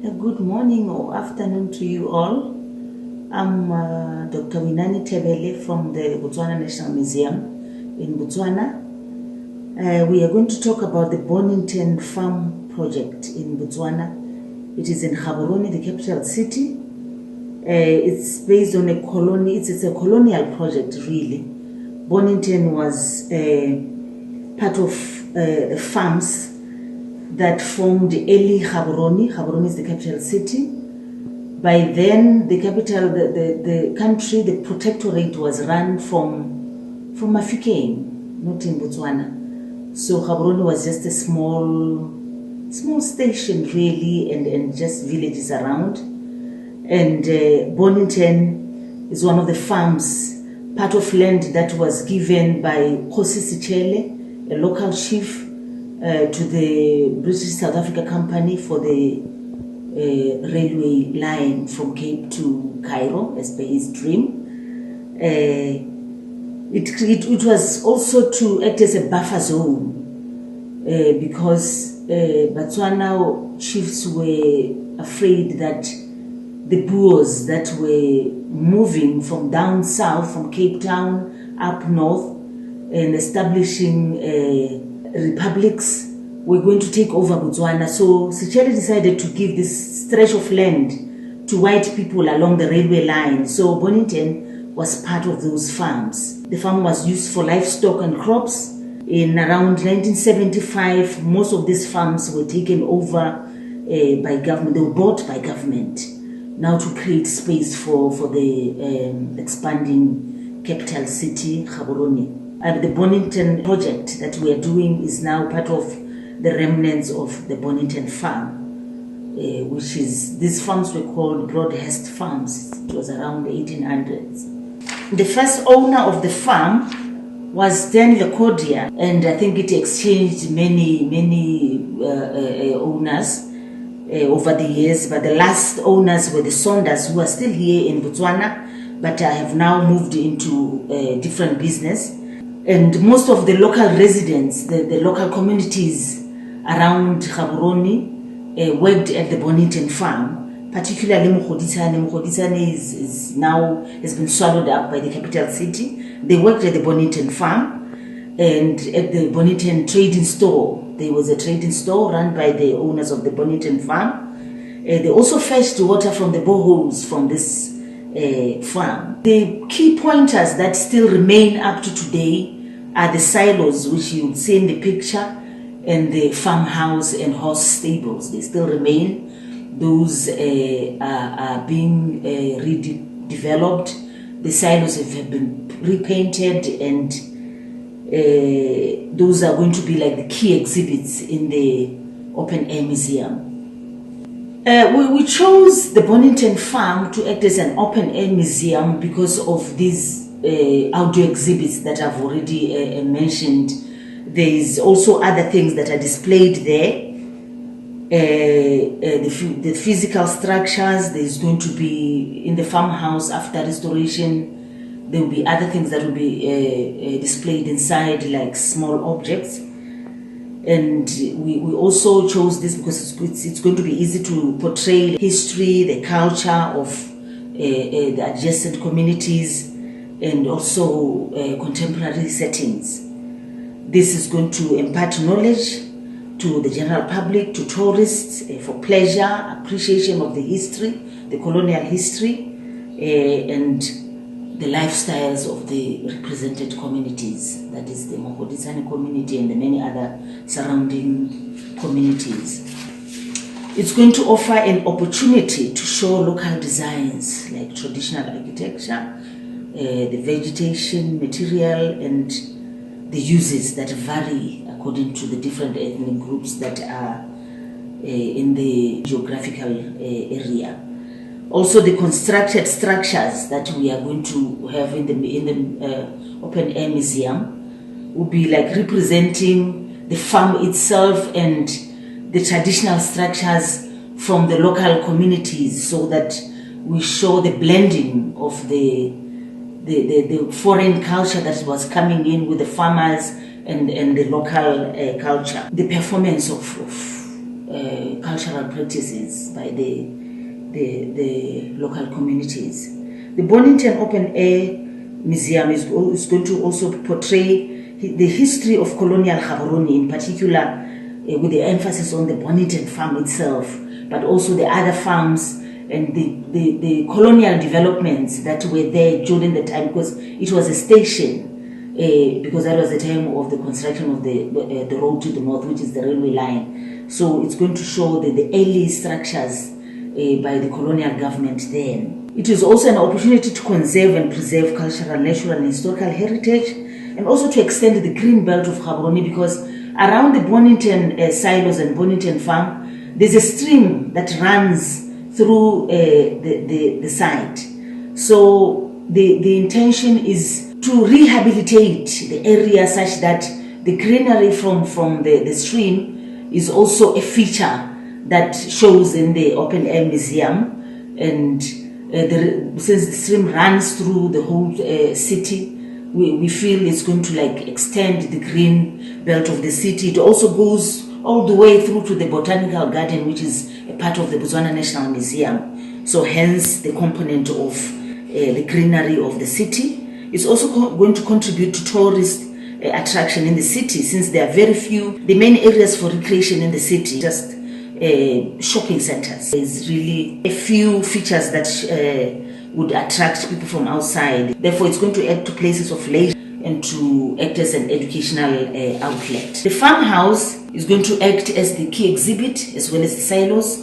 A good morning or afternoon to you all. I'm Dr. Winani Tebele from the Botswana National Museum in Botswana. We are going to talk about the Bonington Farm project in Botswana. It is in Gaborone, the capital city. It's based on a colony. It's a colonial project, really. Bonington was part of the farms that formed early Gaborone. Gaborone is the capital city. By then, the capital, the country, the protectorate was run from Mafeking, not in Botswana. So Gaborone was just a small station, really, and just villages around. And Bonington is one of the farms, part of land that was given by Kgosi Sitshele, a local chief, to the British South Africa Company for the railway line from Cape to Cairo, as per his dream. It was also to act as a buffer zone because Botswana chiefs were afraid that the Boers that were moving from down south, from Cape Town up north, and establishing republics were going to take over Botswana. So Sitshele decided to give this stretch of land to white people along the railway line. So Bonington was part of those farms. The farm was used for livestock and crops. In around 1975, most of these farms were taken over by government. They were bought by government now to create space for the expanding capital city, Gaborone. The Bonington project that we are doing is now part of the remnants of the Bonington farm, which is, these farms were called Broadhurst farms. It was around the 1800s. The first owner of the farm was Dan Lecordia, and I think it exchanged many owners over the years, but the last owners were the Saunders, who are still here in Botswana, but have now moved into different business. And most of the local residents, the local communities around Gaborone worked at the Bonington farm, particularly Mokgodisane. Mokgodisane has been swallowed up by the capital city. They worked at the Bonington farm and at the Bonington trading store. There was a trading store run by the owners of the Bonington farm. They also fetched water from the boreholes from this farm. The key pointers that still remain up to today are the silos, which you would see in the picture, and the farmhouse and horse stables. They still remain. Those are being redeveloped. The silos have been repainted, and those are going to be like the key exhibits in the open air museum. We chose the Bonington farm to act as an open air museum because of these audio exhibits that I've already mentioned. There is also other things that are displayed there. The physical structures, there's going to be in the farmhouse after restoration, there will be other things that will be displayed inside, like small objects. And we also chose this because it's going to be easy to portray history, the culture of the adjacent communities, and also contemporary settings. This is going to impart knowledge to the general public, to tourists, for pleasure, appreciation of the history, the colonial history, and the lifestyles of the represented communities, that is the Mokgodisane community and the many other surrounding communities. It's going to offer an opportunity to show local designs like traditional architecture, the vegetation, material, and the uses that vary according to the different ethnic groups that are in the geographical area. Also, the constructed structures that we are going to have in the open air museum will be like representing the farm itself and the traditional structures from the local communities, so that we show the blending of the foreign culture that was coming in with the farmers and the local culture. The performance of cultural practices by the local communities. The Bonington Open Air Museum is going to also portray the history of colonial Gaborone, in particular with the emphasis on the Bonington farm itself, but also the other farms and the colonial developments that were there during the time, because it was a station, because that was the time of the construction of the road to the north, which is the railway line. So it's going to show the early structures by the colonial government then. It is also an opportunity to conserve and preserve cultural, natural and historical heritage, and also to extend the green belt of Gaborone, because around the Bonington silos and Bonington farm, there's a stream that runs through the site. So the intention is to rehabilitate the area such that the greenery from the stream is also a feature that shows in the open air museum. And since the stream runs through the whole city, we feel it's going to extend the green belt of the city. It also goes all the way through to the botanical garden, which is a part of the Botswana National Museum. So hence the component of the greenery of the city. It's also going to contribute to tourist attraction in the city, since there are very few, the main areas for recreation in the city, just shopping centers. There's really a few features that would attract people from outside. Therefore, it's going to add to places of leisure and to act as an educational outlet. The farmhouse is going to act as the key exhibit as well as the silos.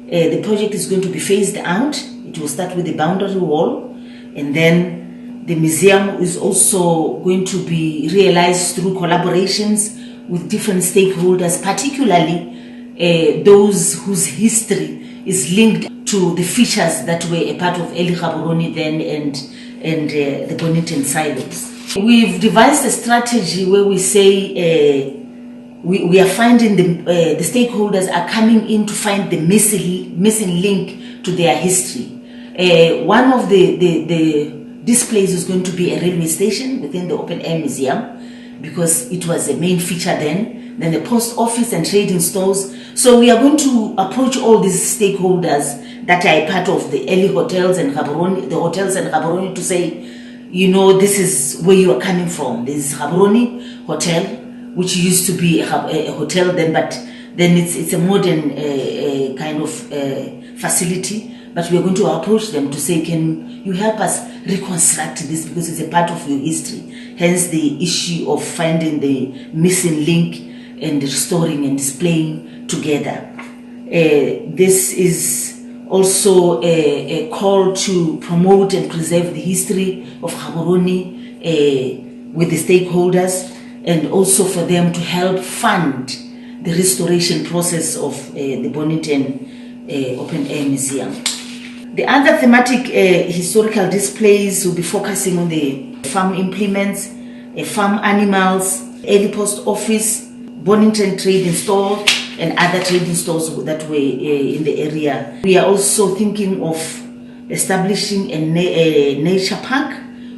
The project is going to be phased out. It will start with the boundary wall, and then the museum is also going to be realized through collaborations with different stakeholders, particularly those whose history is linked to the features that were a part of early Gaborone then and the Bonington silos. We've devised a strategy where we say we are finding the stakeholders are coming in to find the missing link to their history. One of the displays is going to be a railway station within the open air museum, because it was a main feature then the post office and trading stores. So we are going to approach all these stakeholders that are a part of the early hotels and Gaborone, the hotels and Gaborone, to say, this is where you are coming from. This is Gaborone Hotel, which used to be a hotel then, but then it's a modern kind of facility. But we are going to approach them to say, can you help us reconstruct this, because it's a part of your history. Hence the issue of finding the missing link and restoring and displaying together. This is also a call to promote and preserve the history of Gaborone with the stakeholders, and also for them to help fund the restoration process of the Bonington Open Air Museum. The other thematic historical displays will be focusing on the farm implements, farm animals, early post office, Bonington trading store, and other trading stores that were in the area. We are also thinking of establishing a nature park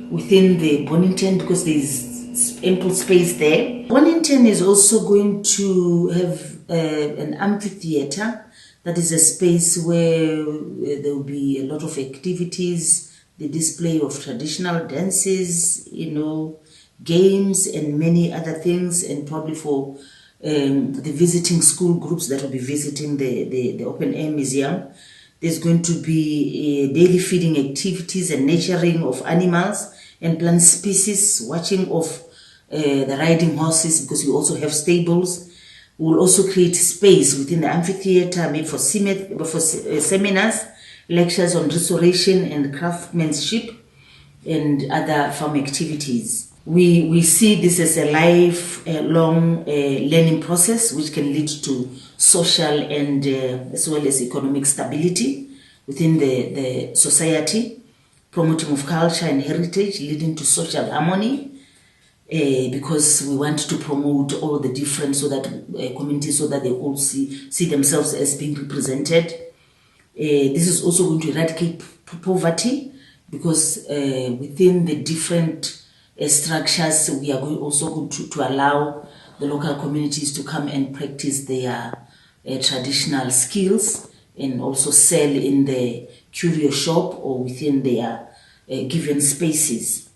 within the Bonington, because there is ample space there. Bonington is also going to have an amphitheater. That is a space where there will be a lot of activities, the display of traditional dances, games and many other things, and probably for the visiting school groups that will be visiting the open air museum. There's going to be daily feeding activities and nurturing of animals and plant species, watching of the riding horses, because we also have stables. We'll also create space within the amphitheater made for seminars, lectures on restoration and craftsmanship, and other farm activities. We see this as a lifelong learning process, which can lead to social and as well as economic stability within the society, promoting of culture and heritage, leading to social harmony, because we want to promote all the different communities, so that they all see themselves as being represented. This is also going to eradicate poverty, because within the different structures, we are also going to allow the local communities to come and practice their traditional skills and also sell in the curio shop or within their given spaces.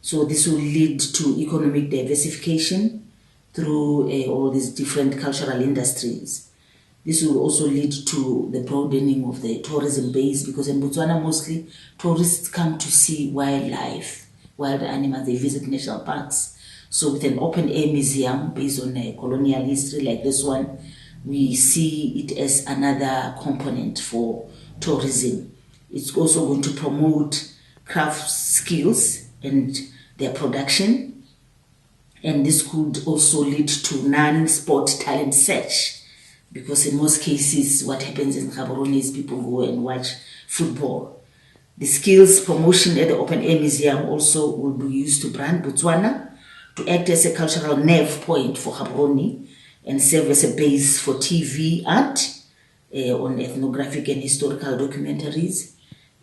So this will lead to economic diversification through all these different cultural industries. This will also lead to the broadening of the tourism base, because in Botswana mostly tourists come to see wildlife, wild animals, they visit national parks. So with an open air museum based on a colonial history like this one, we see it as another component for tourism. It's also going to promote craft skills and their production, and this could also lead to non-sport talent search, because in most cases what happens in Gaborone is people go and watch football. The skills promotion at the open air museum also will be used to brand Botswana, to act as a cultural nerve point for Gaborone and serve as a base for TV art on ethnographic and historical documentaries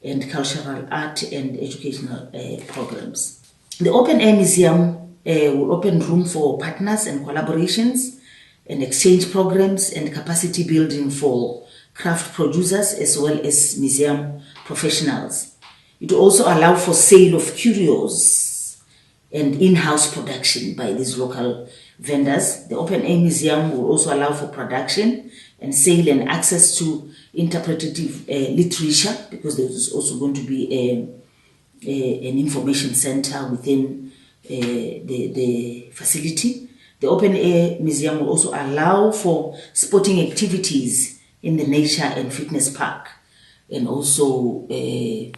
and cultural art and educational programs. The open air museum will open room for partners and collaborations and exchange programs and capacity building for craft producers as well as museum professionals. It will also allow for sale of curios and in-house production by these local vendors. The open air museum will also allow for production and sale and access to interpretative literature, because there is also going to be an information center within the facility. The open air museum will also allow for sporting activities in the nature and fitness park, and also the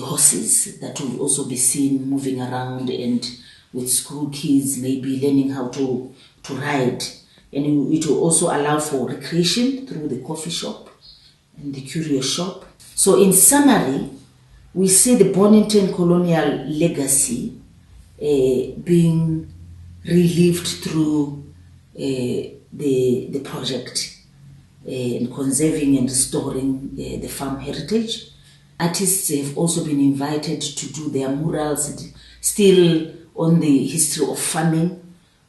horses that will also be seen moving around, and with school kids maybe learning how to ride. And it will also allow for recreation through the coffee shop and the curio shop. So in summary, we see the Bonington colonial legacy being relived through the project in conserving and restoring the farm heritage. Artists have also been invited to do their murals still on the history of farming,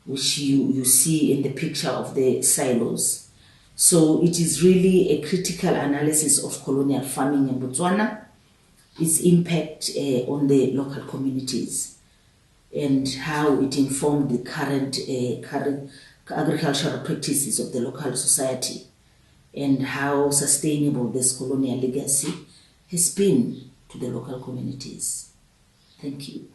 which you see in the picture of the silos. So it is really a critical analysis of colonial farming in Botswana, its impact on the local communities, and how it informed the current agricultural practices of the local society, and how sustainable this colonial legacy has been to the local communities. Thank you.